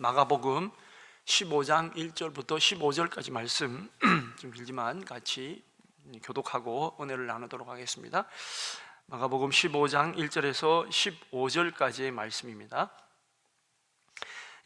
마가복음 15장 1절부터 15절까지 말씀 좀 길지만 같이 교독하고 은혜를 나누도록 하겠습니다. 마가복음 15장 1절에서 15절까지의 말씀입니다.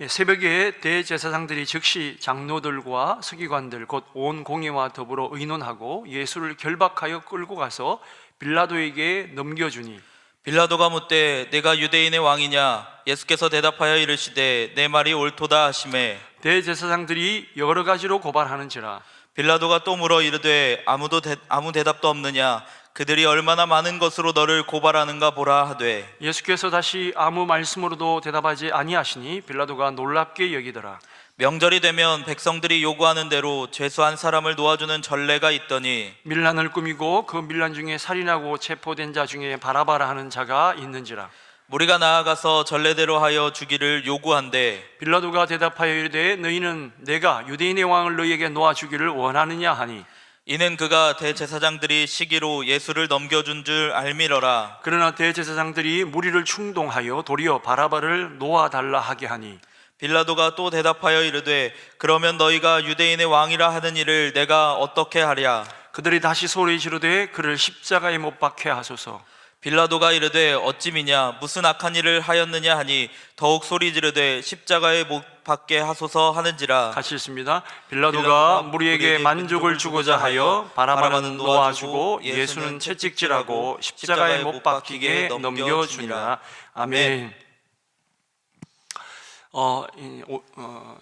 새벽에 대제사장들이 즉시 장로들과 서기관들 곧 온 공회와 더불어 의논하고 예수를 결박하여 끌고 가서 빌라도에게 넘겨주니 빌라도가 묻되 내가 유대인의 왕이냐? 예수께서 대답하여 이르시되 내 말이 옳도다 하시매 대제사장들이 여러 가지로 고발하는지라. 빌라도가 또 물어 이르되 아무 대답도 없느냐? 그들이 얼마나 많은 것으로 너를 고발하는가 보라 하되 예수께서 다시 아무 말씀으로도 대답하지 아니하시니 빌라도가 놀랍게 여기더라. 명절이 되면 백성들이 요구하는 대로 죄수한 사람을 놓아주는 전례가 있더니 밀란을 꾸미고 그 밀란 중에 살인하고 체포된 자 중에 바라바라 하는 자가 있는지라. 무리가 나아가서 전례대로 하여 주기를 요구한대 빌라도가 대답하여 이르되 너희는 내가 유대인의 왕을 너희에게 놓아주기를 원하느냐 하니 이는 그가 대제사장들이 시기로 예수를 넘겨준 줄 알미러라. 그러나 대제사장들이 무리를 충동하여 도리어 바라바를 놓아달라 하게 하니 빌라도가 또 대답하여 이르되 그러면 너희가 유대인의 왕이라 하는 일을 내가 어떻게 하랴? 그들이 다시 소리 지르되 그를 십자가에 못 박게 하소서. 빌라도가 이르되 어찌 미냐? 무슨 악한 일을 하였느냐 하니 더욱 소리 지르되 십자가에 못 박게 하소서 하는지라. 같이 읽습니다. 빌라도가 무리에게 만족을 주고자 하여 바라바는 놓아주고 예수는 채찍질하고 십자가에 못 박히게 넘겨주니라. 아멘.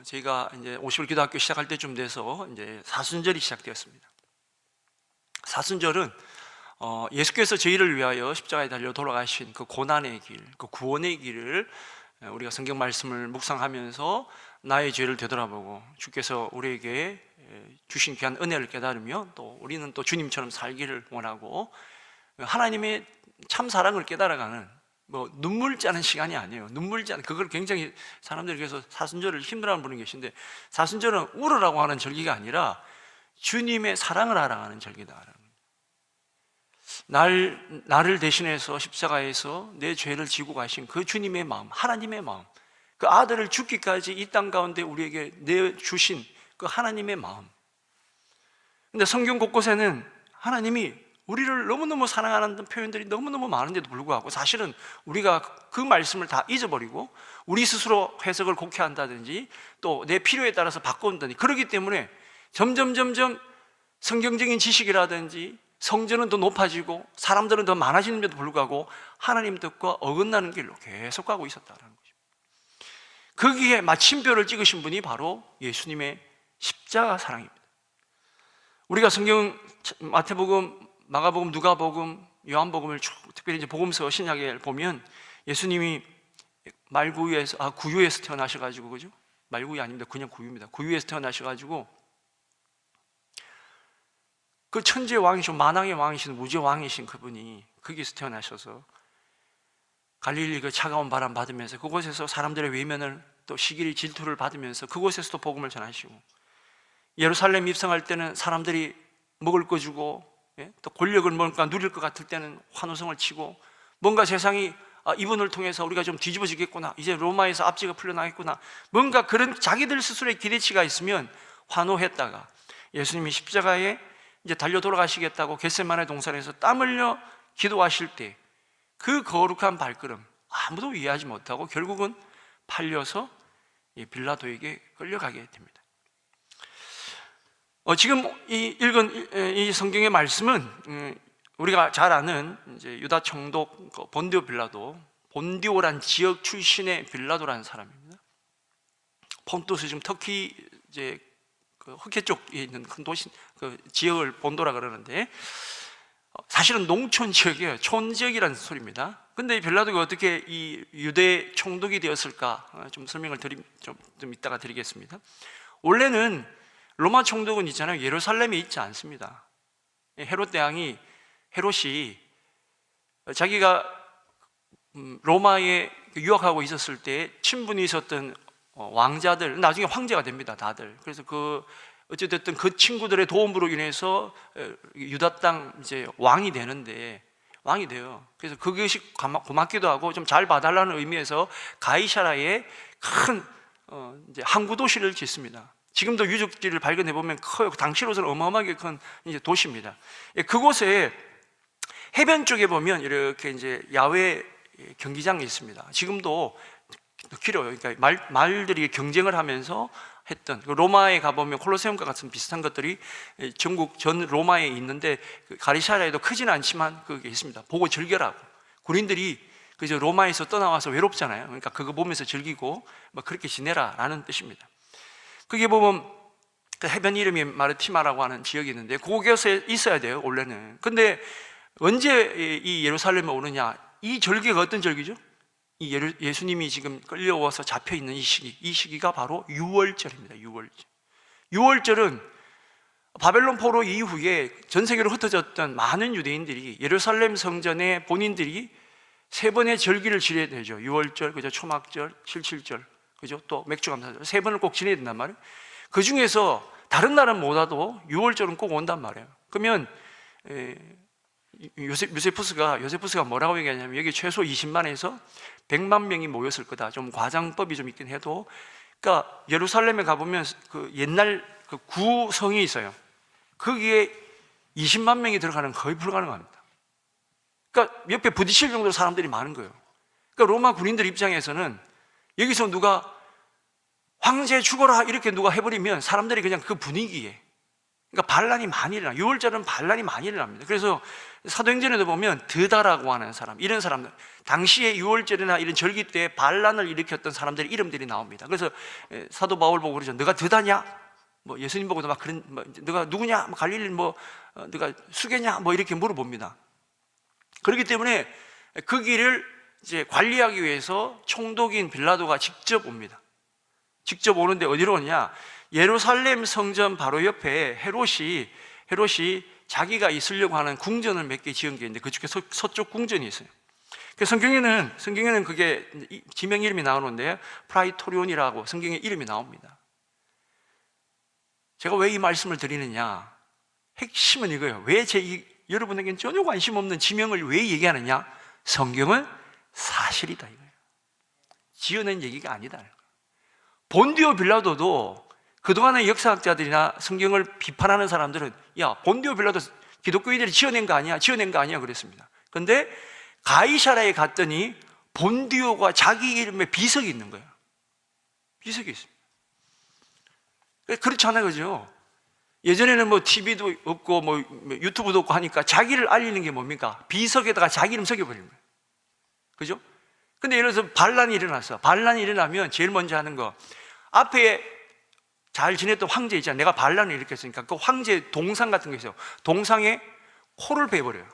저희가 이제 50일 기도학교 시작할 때쯤 돼서 이제 사순절이 시작되었습니다. 사순절은 예수께서 저희를 위하여 십자가에 달려 돌아가신 그 고난의 길, 그 구원의 길을 우리가 성경 말씀을 묵상하면서 나의 죄를 되돌아보고 주께서 우리에게 주신 귀한 은혜를 깨달으며 또 우리는 또 주님처럼 살기를 원하고 하나님의 참 사랑을 깨달아가는 눈물 짜는 시간이 아니에요. 눈물 짜는, 그걸 굉장히 사람들이 그래서 사순절을 힘들어하는 분이 계신데, 사순절은 울으라고 하는 절기가 아니라 주님의 사랑을 알아가는 절기다. 나를 대신해서 십자가에서 내 죄를 지고 가신 그 주님의 마음, 하나님의 마음, 그 아들을 죽기까지 이 땅 가운데 우리에게 내주신 그 하나님의 마음. 근데 성경 곳곳에는 하나님이 우리를 너무너무 사랑하는 표현들이 너무너무 많은데도 불구하고 사실은 우리가 그 말씀을 다 잊어버리고 우리 스스로 해석을 곡해한다든지 또 내 필요에 따라서 바꾼다든지 그러기 때문에 점점 성경적인 지식이라든지 성전은 더 높아지고 사람들은 더 많아지는데도 불구하고 하나님 뜻과 어긋나는 길로 계속 가고 있었다는 것입니다. 거기에 마침표를 찍으신 분이 바로 예수님의 십자가 사랑입니다. 우리가 성경 마태복음, 마가복음, 누가복음, 요한복음을 특별히 이제 복음서 신약에 보면 예수님이 구유에서 태어나셔가지고, 그죠? 말구유 아닙니다. 그냥 구유입니다. 구유에서 태어나셔가지고 그 천지의 왕이신, 만왕의 왕이신, 우주의 왕이신 그분이 거기서 태어나셔서 갈릴리 그 차가운 바람 받으면서 그곳에서 사람들의 외면을 또 시기를 질투를 받으면서 그곳에서도 복음을 전하시고, 예루살렘 입성할 때는 사람들이 먹을 거 주고 또 권력을 뭔가 누릴 것 같을 때는 환호성을 치고, 뭔가 세상이 이분을 통해서 우리가 좀 뒤집어지겠구나, 이제 로마에서 압제가 풀려나겠구나, 뭔가 그런 자기들 스스로의 기대치가 있으면 환호했다가 예수님이 십자가에 이제 달려 돌아가시겠다고 겟세마네 동산에서 땀 흘려 기도하실 때 그 거룩한 발걸음 아무도 이해하지 못하고 결국은 팔려서 빌라도에게 끌려가게 됩니다. 지금 읽은 이 성경의 말씀은 우리가 잘 아는 이제 유다 총독 본디오 빌라도, 본디오란 지역 출신의 빌라도라는 사람입니다. 폰투스, 지금 터키 이제 그 흑해 쪽에 있는 큰 도시, 그 지역을 본도라 그러는데 사실은 농촌 지역이에요. 촌 지역이라는 소리입니다. 근데 이 빌라도가 어떻게 이 유대 총독이 되었을까 좀 설명을 좀 이따가 드리겠습니다. 원래는 로마 총독은 있잖아요, 예루살렘에 있지 않습니다. 헤롯 대왕이, 헤롯이 자기가 로마에 유학하고 있었을 때 친분이 있었던 왕자들, 나중에 황제가 됩니다, 다들. 그래서 어찌됐든 그 친구들의 도움으로 인해서 유다 땅 이제 왕이 돼요. 그래서 그것이 고맙기도 하고 좀 잘 봐달라는 의미에서 가이사라에 큰 이제 항구 도시를 짓습니다. 지금도 유적지를 발견해 보면 커요. 당시로서는 어마어마하게 큰 이제 도시입니다. 예, 그곳에 해변 쪽에 보면 이렇게 이제 야외 경기장이 있습니다. 지금도 길어요. 그러니까 말들이 경쟁을 하면서 했던, 로마에 가보면 콜로세움과 같은 비슷한 것들이 전국 전 로마에 있는데, 그 가리샤라에도 크지는 않지만 그게 있습니다. 보고 즐겨라고. 군인들이 그저 로마에서 떠나와서 외롭잖아요. 그러니까 그거 보면서 즐기고 뭐 그렇게 지내라라는 뜻입니다. 그게 보면 그 해변 이름이 마르티마라고 하는 지역이 있는데 그곳에 있어야 돼요, 원래는. 근데 언제 이 예루살렘에 오느냐? 이 절기가 어떤 절기죠? 이 예수님이 지금 끌려와서 잡혀 있는 이 시기가 바로 유월절입니다. 유월절은 바벨론 포로 이후에 전 세계로 흩어졌던 많은 유대인들이 예루살렘 성전에 본인들이 세 번의 절기를 지내야 되죠. 유월절, 그죠? 초막절, 칠칠절, 그죠? 또 맥주감사절, 세 번을 꼭 지내야 된단 말이에요. 그 중에서 다른 날은 못 와도 유월절은 꼭 온단 말이에요. 그러면 요세푸스가 뭐라고 얘기하냐면, 여기 최소 20만에서 100만 명이 모였을 거다. 좀 과장법이 좀 있긴 해도, 그러니까 예루살렘에 가보면 그 옛날 그 구성이 있어요. 거기에 20만 명이 들어가는 거의 불가능합니다. 그러니까 옆에 부딪힐 정도로 사람들이 많은 거예요. 그러니까 로마 군인들 입장에서는 여기서 누가 황제 죽어라 이렇게 누가 해버리면 사람들이 그냥 그 분위기에, 그러니까 반란이 많이 일어나. 유월절은 반란이 많이 일어납니다. 그래서 사도행전에도 보면 드다라고 하는 사람, 이런 사람들, 당시에 유월절이나 이런 절기 때 반란을 일으켰던 사람들의 이름들이 나옵니다. 그래서 사도 바울 보고 그러죠. 너가 드다냐? 뭐 예수님 보고도 막 그런, 뭐 너가 누구냐? 뭐 갈릴리 뭐 너가 수계냐? 뭐 이렇게 물어봅니다. 그렇기 때문에 그 길을 이제 관리하기 위해서 총독인 빌라도가 직접 옵니다. 직접 오는데 어디로 오냐? 예루살렘 성전 바로 옆에 헤롯이 자기가 있으려고 하는 궁전을 몇 개 지은 게 있는데, 그중에 서쪽 궁전이 있어요. 그 성경에는 그게 지명 이름이 나오는데 프라이토리온이라고 성경에 이름이 나옵니다. 제가 왜 이 말씀을 드리느냐? 핵심은 이거예요. 왜 여러분에게는 전혀 관심 없는 지명을 왜 얘기하느냐? 성경은 사실이다 이거예요. 지어낸 얘기가 아니다. 본디오 빌라도도 그동안의 역사학자들이나 성경을 비판하는 사람들은, 야, 본디오 빌라도 기독교인들이 지어낸 거 아니야 그랬습니다. 그런데 가이사라에 갔더니 본디오가 자기 이름에 비석이 있는 거예요. 비석이 있습니다. 그렇잖아요, 그죠? 예전에는 뭐 TV도 없고 뭐 유튜브도 없고 하니까 자기를 알리는 게 뭡니까? 비석에다가 자기 이름 새겨버리는 거예요. 그죠? 근데 예를 들어서 반란이 일어났어. 반란이 일어나면 제일 먼저 하는 거, 앞에 잘 지냈던 황제 있잖아요. 내가 반란을 일으켰으니까 그 황제 동상 같은 거 있어요. 동상에 코를 베버려요.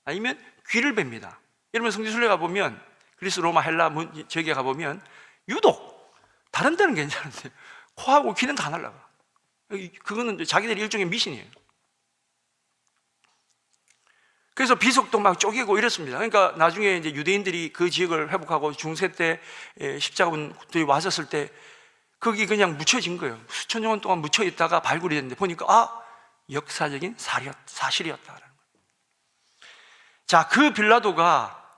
아니면 귀를 뺍니다. 여러분 성지순례 가보면, 그리스, 로마, 헬라 저기에 가보면 유독 다른 데는 괜찮은데 코하고 귀는 다 날라가. 그거는 자기들이 일종의 미신이에요. 그래서 비석도 막 쪼개고 이랬습니다. 그러니까 나중에 이제 유대인들이 그 지역을 회복하고 중세 때 십자가분들이 왔었을 때 거기 그냥 묻혀진 거예요. 수천 년 동안 묻혀 있다가 발굴이 됐는데 보니까 역사적인 사실이었다라는 거예요. 자, 그 빌라도가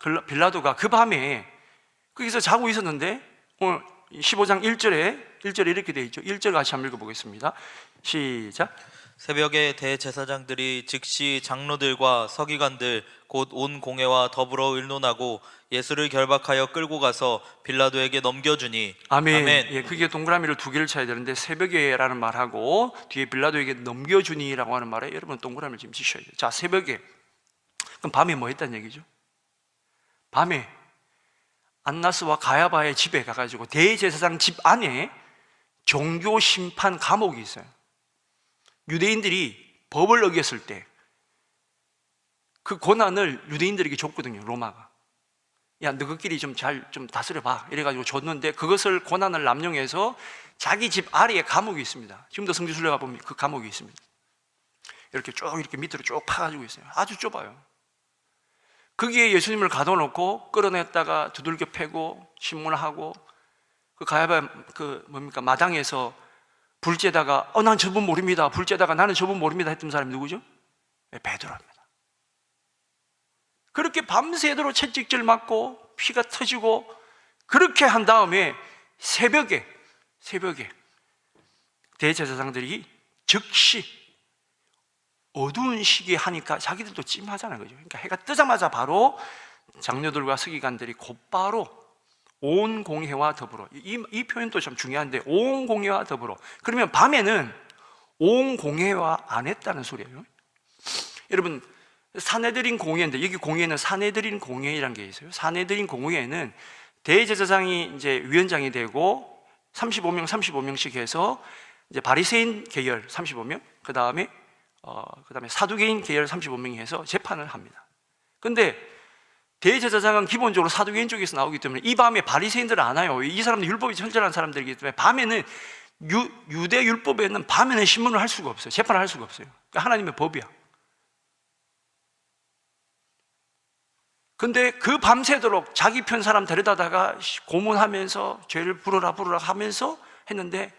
그 밤에 거기서 자고 있었는데, 오늘 15장 1절에 이렇게 되어 있죠. 1절 같이 한번 읽어보겠습니다. 시작. 새벽에 대제사장들이 즉시 장로들과 서기관들 곧 온 공회와 더불어 의논하고 예수를 결박하여 끌고 가서 빌라도에게 넘겨주니. 아멘. 예, 그게 동그라미를 두 개를 쳐야 되는데 새벽에라는 말하고 뒤에 빌라도에게 넘겨주니라고 하는 말에 여러분 동그라미를 지금 치셔야 돼요. 자, 새벽에. 그럼 밤에 뭐 했다는 얘기죠? 밤에 안나스와 가야바의 집에 가가지고 대제사장 집 안에 종교 심판 감옥이 있어요. 유대인들이 법을 어겼을 때 그 고난을 유대인들에게 줬거든요, 로마가. 야, 너희끼리 좀 다스려봐. 이래가지고 줬는데 그것을 고난을 남용해서 자기 집 아래에 감옥이 있습니다. 지금도 성지순례 가보면 그 감옥이 있습니다. 이렇게 쭉 이렇게 밑으로 쭉 파가지고 있어요. 아주 좁아요. 거기에 예수님을 가둬놓고 끌어냈다가 두들겨 패고 신문하고, 그 가야바 마당에서 불째다가 난 저분 모릅니다. 불째다가 나는 저분 모릅니다 했던 사람이 누구죠? 베드로입니다. 그렇게 밤새도록 채찍질 맞고 피가 터지고 그렇게 한 다음에 새벽에 새벽에 대제사장들이 즉시 어두운 시기에 하니까 자기들도 찜하잖아요. 그죠? 그러니까 해가 뜨자마자 바로 장로들과 서기관들이 곧바로 온 공회와 더불어, 이 표현도 참 중요한데, 온 공회와 더불어, 그러면 밤에는 온 공회와 안 했다는 소리예요. 여러분, 사내들인 공회인데, 여기 공회는 사내들인 공회라는 게 있어요. 사내들인 공회에는 대제사장이 이제 위원장이 되고 35명씩 해서 이제 바리새인 계열 35명, 그다음에 사두개인 계열 35명이 해서 재판을 합니다. 근데 대제사장은 기본적으로 사두개인 쪽에서 나오기 때문에 이 밤에 바리새인들은 안 와요. 이 사람들 율법이 철저한 사람들이기 때문에 밤에는 유대 율법에는 밤에는 신문을 할 수가 없어요. 재판을 할 수가 없어요. 그러니까 하나님의 법이야. 근데 그 밤새도록 자기 편 사람 데려다다가 고문하면서 죄를 부르라 하면서 했는데,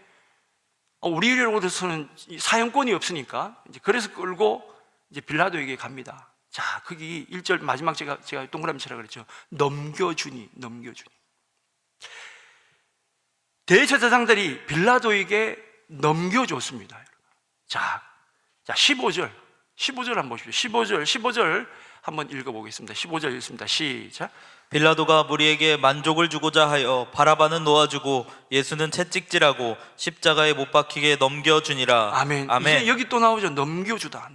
우리로서는 사형권이 없으니까 이제 그래서 끌고 이제 빌라도에게 갑니다. 자, 거기 1절 마지막 제가 동그라미 치라 그랬죠. 넘겨주니. 대제사장들이 빌라도에게 넘겨줬습니다. 자, 15절 한번 보십시오. 15절 한번 읽어보겠습니다. 15절 읽습니다. 시작. 빌라도가 무리에게 만족을 주고자 하여 바라바는 놓아주고 예수는 채찍질하고 십자가에 못 박히게 넘겨주니라. 아멘. 아멘. 이제 여기 또 나오죠. 넘겨주다.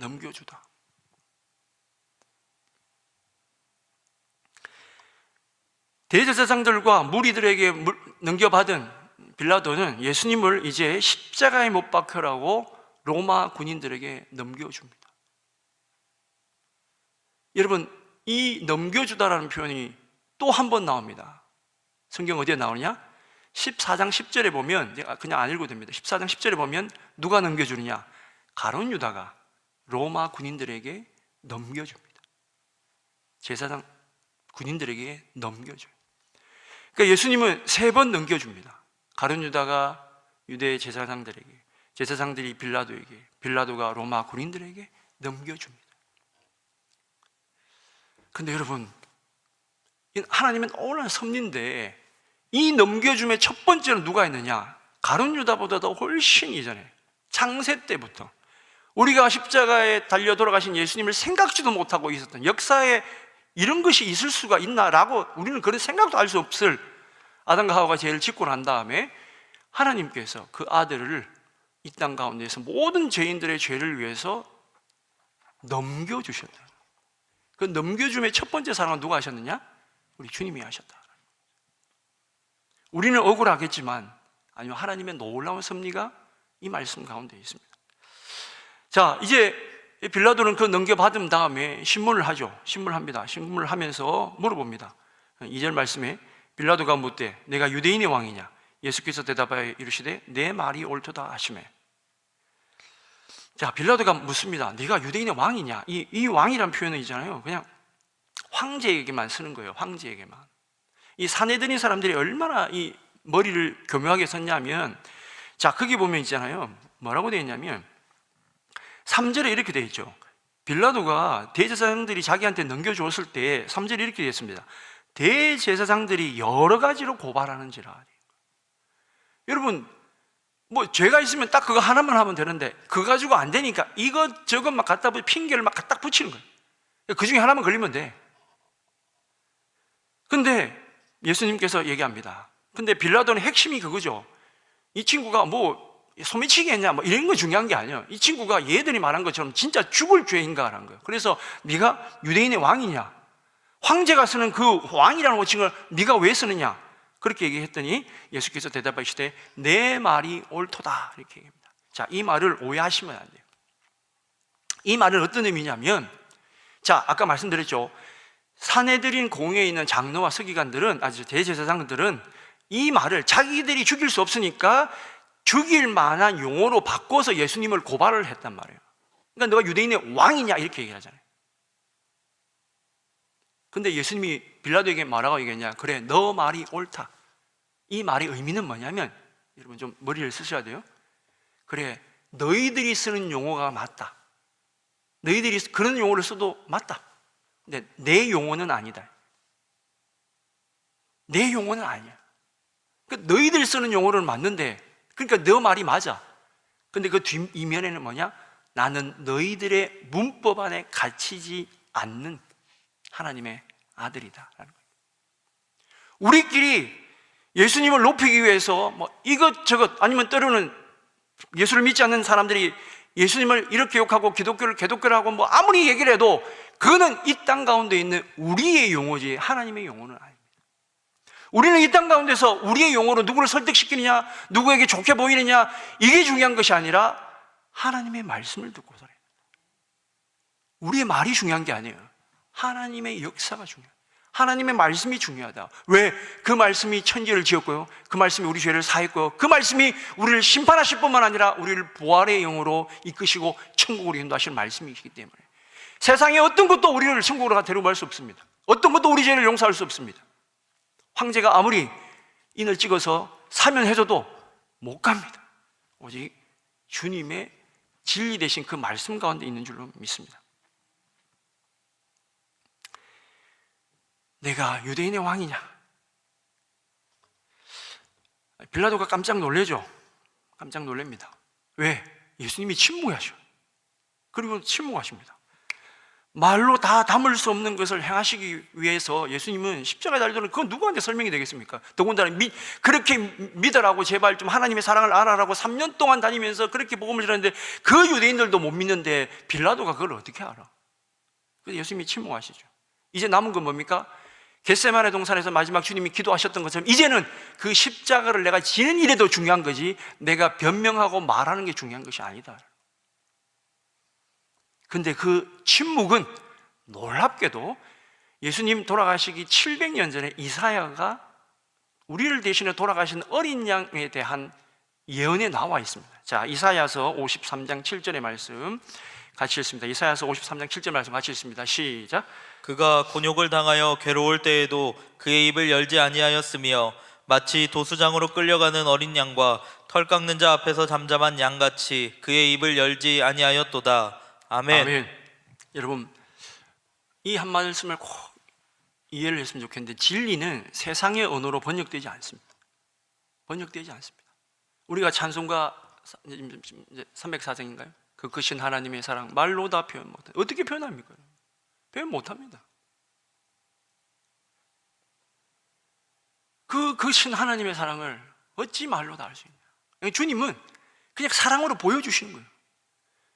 대제사장들과 무리들에게 넘겨받은 빌라도는 예수님을 이제 십자가에 못 박혀라고 로마 군인들에게 넘겨줍니다. 여러분, 이 넘겨주다라는 표현이 또 한 번 나옵니다. 성경 어디에 나오느냐? 14장 10절에 보면, 그냥 안 읽어도 됩니다. 14장 10절에 보면 누가 넘겨주느냐? 가룟 유다가 로마 군인들에게 넘겨줍니다. 제사장 군인들에게 넘겨줘요. 그러니까 예수님은 3번 넘겨줍니다. 가룟 유다가 유대 제사장들에게, 제사장들이 빌라도에게, 빌라도가 로마 군인들에게 넘겨줍니다. 근데 여러분, 하나님은 놀라운 섭리인데 이 넘겨줌의 첫 번째는 누가 있느냐? 가룟 유다보다도 훨씬 이전에 창세 때부터 우리가 십자가에 달려 돌아가신 예수님을 생각지도 못하고 있었던, 역사에 이런 것이 있을 수가 있나라고 우리는 그런 생각도 할 수 없을 아담과 하와가 죄를 짓고 난 다음에 하나님께서 그 아들을 이 땅 가운데에서 모든 죄인들의 죄를 위해서 넘겨주셨다. 그 넘겨줌의 첫 번째 사랑은 누가 하셨느냐? 우리 주님이 하셨다. 우리는 억울하겠지만 아니면 하나님의 놀라운 섭리가 이 말씀 가운데 있습니다. 자, 이제 빌라도는 그 넘겨받은 다음에 신문을 하죠. 신문을 하면서 물어봅니다. 2절 말씀에 빌라도가 묻되 내가 유대인의 왕이냐? 예수께서 대답하여 이르시되 내 말이 옳도다 하시매. 자, 빌라도가 묻습니다. 네가 유대인의 왕이냐? 이 왕이란 표현은 있잖아요. 그냥 황제에게만 쓰는 거예요. 황제에게만. 이 사내들인 사람들이 얼마나 이 머리를 교묘하게 썼냐면, 자, 거기 보면 있잖아요. 뭐라고 되어 있냐면 3절에 이렇게 되어 있죠. 빌라도가 대제사장들이 자기한테 넘겨줬을 때 3절에 이렇게 되어 있습니다. 대제사장들이 여러 가지로 고발하는지라. 여러분, 뭐 죄가 있으면 딱 그거 하나만 하면 되는데 그거 가지고 안 되니까 이것저것 막 갖다 핑계를 막 딱 붙이는 거예요. 그 중에 하나만 걸리면 돼. 근데 예수님께서 얘기합니다. 근데 빌라도는 핵심이 그거죠. 이 친구가 뭐 소매치기 했냐 뭐 이런 거 중요한 게 아니에요. 이 친구가 얘들이 말한 것처럼 진짜 죽을 죄인가라는 거예요. 그래서 네가 유대인의 왕이냐? 황제가 쓰는 그 왕이라는 호칭을 네가 왜 쓰느냐? 그렇게 얘기했더니 예수께서 대답하시되 내 말이 옳도다 이렇게 얘기합니다. 자, 이 말을 오해하시면 안 돼요. 이 말은 어떤 의미냐면, 자, 아까 말씀드렸죠. 사내들인 공회에 있는 장로와 서기관들은, 아주 대제사장들은 이 말을 자기들이 죽일 수 없으니까 죽일 만한 용어로 바꿔서 예수님을 고발을 했단 말이에요. 그러니까 너가 유대인의 왕이냐 이렇게 얘기하잖아요. 근데 예수님이 빌라도에게 뭐라고 얘기했냐? 그래, 너 말이 옳다. 이 말의 의미는 뭐냐면, 여러분 좀 머리를 쓰셔야 돼요. 그래, 너희들이 쓰는 용어가 맞다. 너희들이 그런 용어를 써도 맞다. 근데 내 용어는 아니다. 내 용어는 아니야. 그러니까 너희들 쓰는 용어는 맞는데 그러니까 너 말이 맞아. 근데 그 뒷이면에는 뭐냐? 나는 너희들의 문법 안에 갇히지 않는 하나님의 아들이다 라는 거예요. 우리끼리 예수님을 높이기 위해서 뭐 이것저것, 아니면 때로는 예수를 믿지 않는 사람들이 예수님을 이렇게 욕하고 기독교를 개독교라고 뭐 아무리 얘기를 해도 그거는 이 땅 가운데 있는 우리의 용어지 하나님의 용어는 아닙니다. 우리는 이 땅 가운데서 우리의 용어로 누구를 설득시키느냐, 누구에게 좋게 보이느냐, 이게 중요한 것이 아니라 하나님의 말씀을 듣고 살아요. 우리의 말이 중요한 게 아니에요. 하나님의 역사가 중요해요. 하나님의 말씀이 중요하다. 왜? 그 말씀이 천지를 지었고요, 그 말씀이 우리 죄를 사했고요, 그 말씀이 우리를 심판하실 뿐만 아니라 우리를 부활의 영으로 이끄시고 천국으로 인도하실 말씀이시기 때문에 세상의 어떤 것도 우리를 천국으로 데려갈 수 없습니다. 어떤 것도 우리 죄를 용서할 수 없습니다. 황제가 아무리 인을 찍어서 사면해줘도 못 갑니다. 오직 주님의 진리 되신 그 말씀 가운데 있는 줄로 믿습니다. 내가 유대인의 왕이냐? 빌라도가 깜짝 놀래죠. 깜짝 놀랍니다. 왜? 예수님이 침묵하셔. 그리고 침묵하십니다. 말로 다 담을 수 없는 것을 행하시기 위해서 예수님은 십자가에 달리도록, 그건 누구한테 설명이 되겠습니까? 더군다나 그렇게 믿으라고, 제발 좀 하나님의 사랑을 알아라고 3년 동안 다니면서 그렇게 복음을 전했는데 그 유대인들도 못 믿는데 빌라도가 그걸 어떻게 알아? 그래서 예수님이 침묵하시죠. 이제 남은 건 뭡니까? 겟세마네 동산에서 마지막 주님이 기도하셨던 것처럼 이제는 그 십자가를 내가 지는 일이 더 중요한 거지 내가 변명하고 말하는 게 중요한 것이 아니다. 근데 그 침묵은 놀랍게도 예수님 돌아가시기 700년 전에 이사야가 우리를 대신해 돌아가신 어린 양에 대한 예언에 나와 있습니다. 자, 이사야서 53장 7절의 말씀 같이 읽습니다. 이사야서 53장 7절 말씀 같이 읽습니다. 시작. 그가 곤욕을 당하여 괴로울 때에도 그의 입을 열지 아니하였으며 마치 도수장으로 끌려가는 어린 양과 털 깎는 자 앞에서 잠잠한 양같이 그의 입을 열지 아니하였도다. 아멘. 아멘. 여러분, 이 한 말씀을 꼭 이해를 했으면 좋겠는데 진리는 세상의 언어로 번역되지 않습니다. 번역되지 않습니다. 우리가 찬송가 304장인가요? 그 크신 하나님의 사랑 말로 다 표현 못합니다. 어떻게 표현합니까? 표현 못합니다. 그 크신 하나님의 사랑을 어찌 말로 다 알 수 있냐? 주님은 그냥 사랑으로 보여주시는 거예요.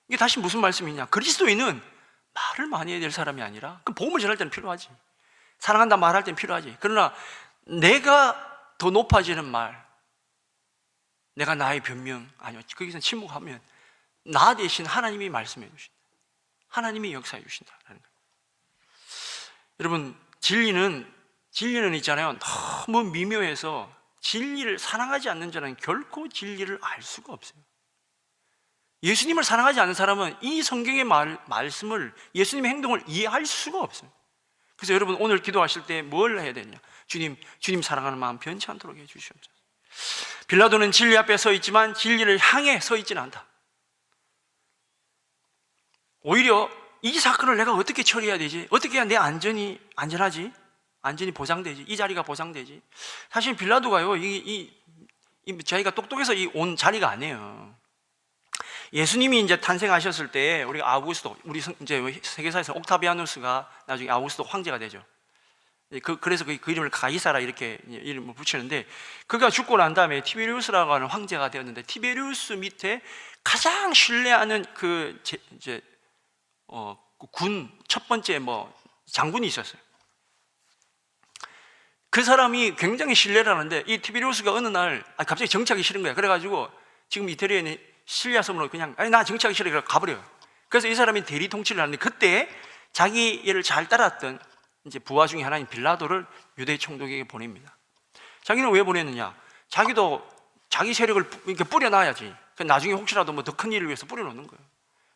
이게 다시 무슨 말씀이냐? 그리스도인은 말을 많이 해야 될 사람이 아니라, 그 복음을 전할 때는 필요하지, 사랑한다 말할 때는 필요하지. 그러나 내가 더 높아지는 말, 내가 나의 변명, 아니요, 거기서 침묵하면 나 대신 하나님이 말씀해 주신다, 하나님이 역사해 주신다라는 거예요. 여러분, 진리는 있잖아요, 너무 미묘해서 진리를 사랑하지 않는 자는 결코 진리를 알 수가 없어요. 예수님을 사랑하지 않는 사람은 이 성경의 말씀을, 예수님의 행동을 이해할 수가 없어요. 그래서 여러분, 오늘 기도하실 때 뭘 해야 되냐? 주님 사랑하는 마음 변치 않도록 해 주시옵소서. 빌라도는 진리 앞에 서 있지만 진리를 향해 서 있지는 않다. 오히려 이 사건을 내가 어떻게 처리해야 되지? 어떻게 해야 내 안전하지? 안전이 보장되지? 이 자리가 보장되지? 사실 빌라도가요, 자기가 똑똑해서 온 자리가 아니에요. 예수님이 이제 탄생하셨을 때 우리 아우구스도, 우리 이제 세계사에서 옥타비아누스가 나중에 아우구스도 황제가 되죠. 그래서 그 이름을 가이사라 이렇게 이름을 붙이는데, 그가 죽고 난 다음에 티베리우스라고 하는 황제가 되었는데, 티베리우스 밑에 가장 신뢰하는 군 첫 번째 장군이 있었어요. 그 사람이 굉장히 신뢰를 하는데, 이 티베리우스가 어느 날 갑자기 정치하기 싫은 거야. 그래가지고 지금 이태리에 실리아 섬으로 그냥 나 정치하기 싫어, 그래 가버려요. 그래서 이 사람이 대리 통치를 하는데, 그때 자기 얘를 잘 따랐던 이제 부하 중에 하나인 빌라도를 유대 총독에게 보냅니다. 자기는 왜 보냈느냐? 자기도 자기 세력을 이렇게 뿌려놔야지. 나중에 혹시라도 더 큰 일을 위해서 뿌려놓는 거예요.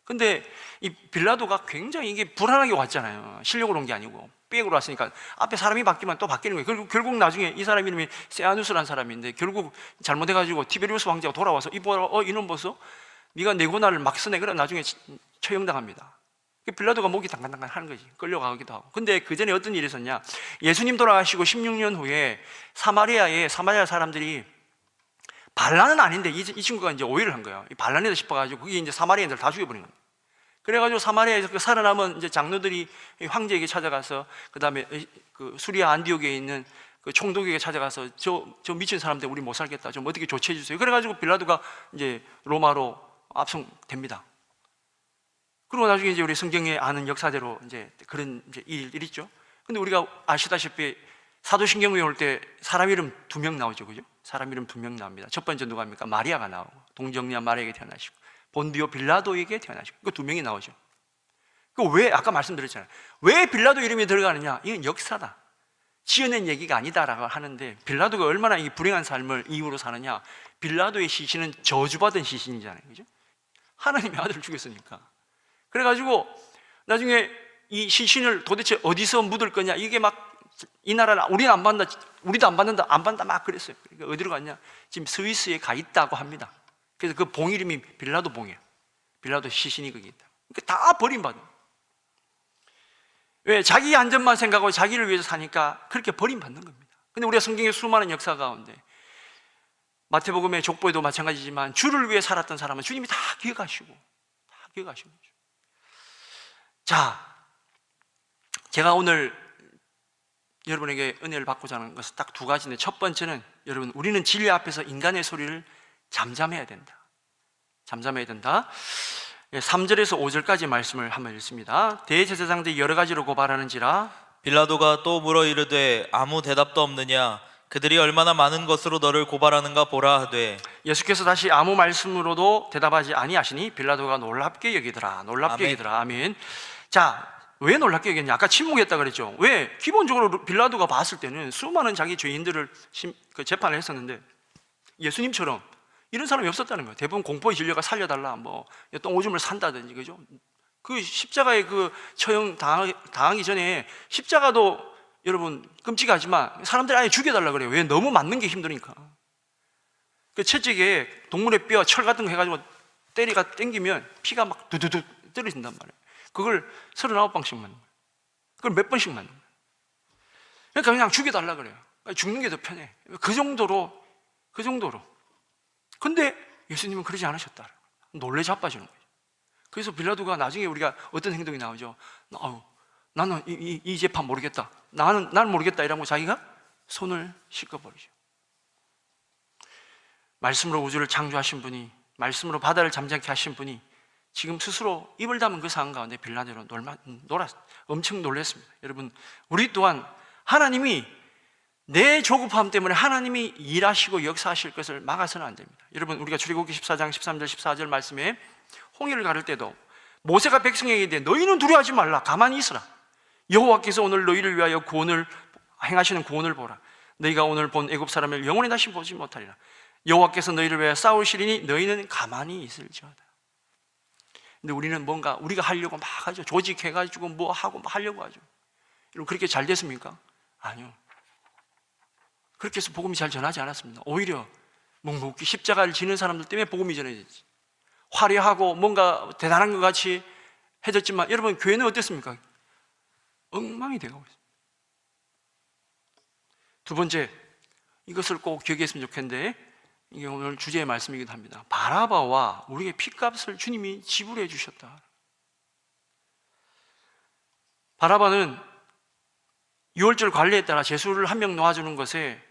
근데 이 빌라도가 굉장히 이게 불안하게 왔잖아요. 실력으로 온 게 아니고 빽으로 왔으니까 앞에 사람이 바뀌면 또 바뀌는 거예요. 결국 나중에 이 사람 이름이 세아누스라는 사람인데, 결국 잘못해가지고 티베리우스 황제가 돌아와서 이놈 보소, 네가 네고나를 막 쓰네. 그래 나중에 처형당합니다. 빌라도가 목이 당간당간 하는 거지. 끌려가기도 하고. 근데 그 전에 어떤 일이 있었냐? 예수님 돌아가시고 16년 후에 사마리아 사람들이 반란은 아닌데 이 친구가 이제 오해를 한 거예요. 이 반란이다 싶어가지고 그게 이제 사마리아인들 다 죽여버린 거예요. 그래가지고 사마리아에서 그 살아남은 이제 장로들이 황제에게 찾아가서 그 다음에 그 수리아 안디옥에 있는 그 총독에게 찾아가서 저 미친 사람들 우리 못 살겠다. 좀 어떻게 조치해 주세요. 그래가지고 빌라도가 이제 로마로 압송됩니다. 그리고 나중에 이제 우리 성경에 아는 역사대로 이제 그런 이제 일 있죠. 근데 우리가 아시다시피 사도신경에 올 때 사람 이름 2명 나오죠, 그죠? 사람 이름 2명 나옵니다. 첫 번째 누가 합니까? 마리아가 나오고 동정녀 마리아에게 태어나시고 본디오 빌라도에게 태어나시고 그 2명이 나오죠. 그 왜 아까 말씀드렸잖아요. 왜 빌라도 이름이 들어가느냐? 이건 역사다. 지어낸 얘기가 아니다라고 하는데 빌라도가 얼마나 이 불행한 삶을 이유로 사느냐? 빌라도의 시신은 저주받은 시신이잖아요, 그죠? 하나님의 아들을 죽였으니까. 그래가지고 나중에 이 시신을 도대체 어디서 묻을 거냐? 이게 막 이 나라는 우리는 안 받는다, 우리도 안 받는다, 안 받는다 막 그랬어요. 그러니까 어디로 갔냐? 지금 스위스에 가 있다고 합니다. 그래서 그 봉 이름이 빌라도 봉이에요. 빌라도 시신이 거기 있다. 그러니까 다 버림받은. 왜? 자기 안전만 생각하고 자기를 위해서 사니까 그렇게 버림받는 겁니다. 근데 우리가 성경의 수많은 역사 가운데 마태복음의 족보에도 마찬가지지만 주를 위해 살았던 사람은 주님이 다 기억하시고 거죠. 자, 제가 오늘 여러분에게 은혜를 받고자 하는 것은 딱 2가지인데, 첫 번째는 여러분, 우리는 진리 앞에서 인간의 소리를 잠잠해야 된다. 3절에서 5절까지 말씀을 한번 읽습니다. 대제사장들이 여러 가지로 고발하는지라 빌라도가 또 물어 이르되 아무 대답도 없느냐? 그들이 얼마나 많은 것으로 너를 고발하는가 보라 하되, 예수께서 다시 아무 말씀으로도 대답하지 아니하시니 빌라도가 놀랍게 여기더라. 아멘. 자, 왜 놀랍게 여겼냐? 아까 침묵했다 그랬죠. 왜? 기본적으로 빌라도가 봤을 때는 수많은 자기 죄인들을 재판을 했었는데 예수님처럼 이런 사람이 없었다는 거예요. 대부분 공포에 질려가 살려달라, 뭐 똥오줌을 산다든지, 그죠? 그 십자가에 그 처형 당하기 전에 십자가도 여러분 끔찍하지만 사람들이 아예 죽여달라 그래요. 왜? 너무 맞는 게 힘드니까. 그 채찍에 동물의 뼈, 철 같은 거 해가지고 때리가 땡기면 피가 막 두두두 떨어진단 말이에요. 그걸 39방씩 맞는 거예요. 그걸 몇 번씩 맞는 거예요. 그러니까 그냥 죽여달라 그래요. 죽는 게 더 편해. 그 정도로. 근데 예수님은 그러지 않으셨다. 놀래 자빠지는 거예요. 그래서 빌라도가 나중에 우리가 어떤 행동이 나오죠. 나는 이 재판 모르겠다. 나는 모르겠다 이러고 자기가 손을 씻어버리죠. 말씀으로 우주를 창조하신 분이, 말씀으로 바다를 잠잠케 하신 분이 지금 스스로 입을 담은 그 상황 가운데 빌라도로 엄청 놀랐습니다. 여러분, 우리 또한 하나님이 내 조급함 때문에 하나님이 일하시고 역사하실 것을 막아서는 안 됩니다. 여러분, 우리가 출애굽기 14장 13절 14절 말씀에 홍해를 가를 때도 모세가 백성에게 이르되 너희는 두려워하지 말라, 가만히 있으라. 여호와께서 오늘 너희를 위하여 구원을 행하시는 구원을 보라. 너희가 오늘 본 애굽 사람을 영원히 다시 보지 못하리라. 여호와께서 너희를 위하여 싸우시리니 너희는 가만히 있을지어다. 근데 우리는 뭔가 우리가 하려고 막 하죠. 조직해가지고 뭐 하고 막 하려고 하죠. 여러분, 그렇게 잘 됐습니까? 아니요. 그렇게 해서 복음이 잘 전하지 않았습니다. 오히려 묵묵히 십자가를 지는 사람들 때문에 복음이 전해졌지. 화려하고 뭔가 대단한 것 같이 해졌지만 여러분, 교회는 어땠습니까? 엉망이 되어가고 있습니다. 2번째, 이것을 꼭 기억했으면 좋겠는데 이게 오늘 주제의 말씀이기도 합니다. 바라바와 우리의 핏값을 주님이 지불해 주셨다. 바라바는 유월절 관례에 따라 제수를 한 명 놓아주는 것에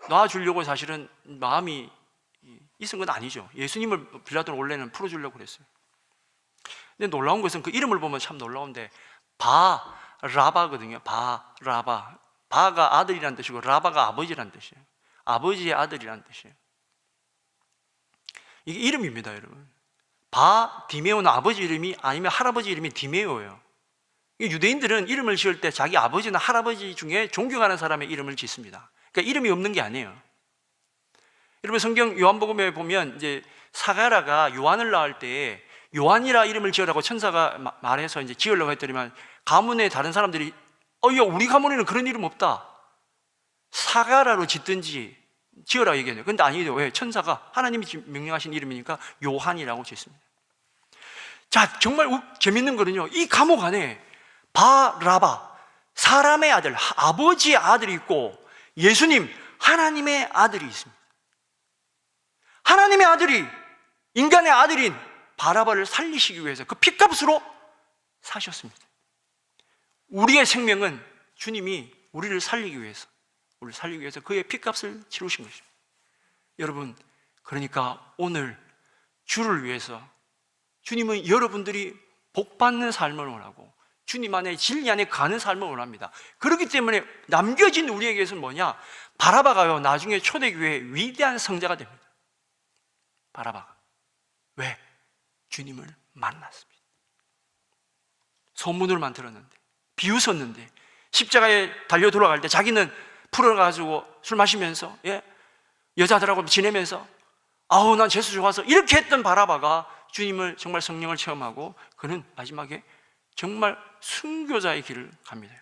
놔주려고 사실은 마음이 있은 건 아니죠. 예수님을 빌라도는 원래는 풀어주려고 그랬어요. 근데 놀라운 것은 그 이름을 보면 참 놀라운데 바라바거든요. 바라바. 바가 아들이란 뜻이고 라바가 아버지란 뜻이에요. 아버지의 아들이란 뜻이에요. 이게 이름입니다, 여러분. 디메오는 아버지 이름이 아니면 할아버지 이름이 디메오예요. 유대인들은 이름을 지을 때 자기 아버지나 할아버지 중에 존경하는 사람의 이름을 짓습니다. 그러니까 이름이 없는 게 아니에요. 여러분, 성경 요한복음에 보면 이제 사가라가 요한을 낳을 때 요한이라 이름을 지으라고 천사가 말해서 이제 지으려고 했더니만 가문의 다른 사람들이 야, 우리 가문에는 그런 이름 없다. 사가라로 짓든지 지어라 얘기해요. 근데 아니죠. 왜? 천사가 하나님이 명령하신 이름이니까 요한이라고 짓습니다. 자, 정말 재밌는 거는요, 이 감옥 안에 바라바, 사람의 아들, 아버지의 아들이 있고 예수님, 하나님의 아들이 있습니다. 하나님의 아들이, 인간의 아들인 바라바를 살리시기 위해서 그 핏값으로 사셨습니다. 우리의 생명은 주님이 우리를 살리기 위해서 그의 핏값을 치르신 것입니다. 여러분, 그러니까 오늘 주를 위해서 주님은 여러분들이 복받는 삶을 원하고 주님 안에 진리 안에 가는 삶을 원합니다. 그렇기 때문에 남겨진 우리에게서는 뭐냐? 바라바가요, 나중에 초대교회의 위대한 성자가 됩니다. 바라바가. 왜? 주님을 만났습니다. 소문으로만 들었는데, 비웃었는데, 십자가에 달려 돌아갈 때 자기는 풀어가지고 술 마시면서, 여자들하고 지내면서, 아우, 난 재수 좋아서, 이렇게 했던 바라바가 주님을 정말 성령을 체험하고, 그는 마지막에 정말 순교자의 길을 갑니다.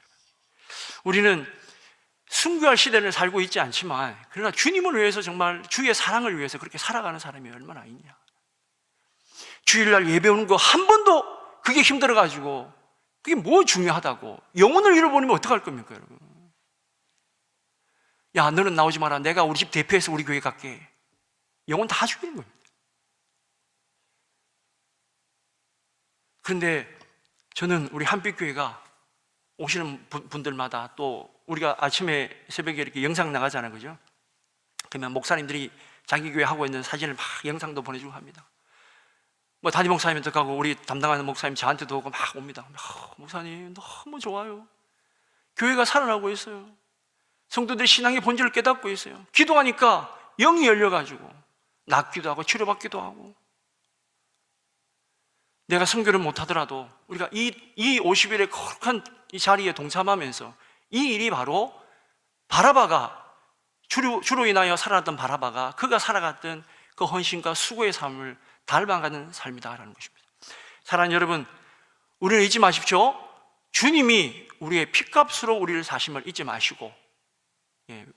우리는 순교할 시대를 살고 있지 않지만, 그러나 주님을 위해서 정말 주의 사랑을 위해서 그렇게 살아가는 사람이 얼마나 있냐. 주일날 예배 오는 거 한 번도 그게 힘들어가지고, 그게 뭐 중요하다고. 영혼을 잃어버리면 어떡할 겁니까, 여러분? 야, 너는 나오지 마라. 내가 우리 집 대표해서 우리 교회 갈게. 영혼 다 죽이는 겁니다. 그런데 저는 우리 한빛교회가 오시는 분들마다 또 우리가 아침에 새벽에 이렇게 영상 나가잖아요, 그죠? 그러면 목사님들이 자기 교회 하고 있는 사진을 막 영상도 보내주고 합니다. 뭐 담임 목사님도 가고 우리 담당하는 목사님 저한테도 오고 막 옵니다. 목사님 너무 좋아요. 교회가 살아나고 있어요. 성도들이 신앙의 본질을 깨닫고 있어요. 기도하니까 영이 열려가지고 낫기도 하고 치료받기도 하고. 내가 선교를 못하더라도 우리가 이 50일의 거룩한 이 자리에 동참하면서 이 일이 바로 바라바가 주로 인하여 살아났던 바라바가 그가 살아갔던 그 헌신과 수고의 삶을 닮아가는 삶이다라는 것입니다. 사랑하는 여러분, 우리는 잊지 마십시오. 주님이 우리의 핏값으로 우리를 사심을 잊지 마시고,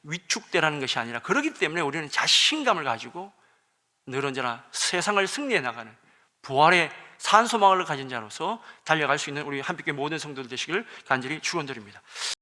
위축되라는 것이 아니라 그렇기 때문에 우리는 자신감을 가지고 늘 언제나 세상을 승리해 나가는 부활의 산소망을 가진 자로서 달려갈 수 있는 우리 한빛교회 모든 성도들 되시길 간절히 축원드립니다.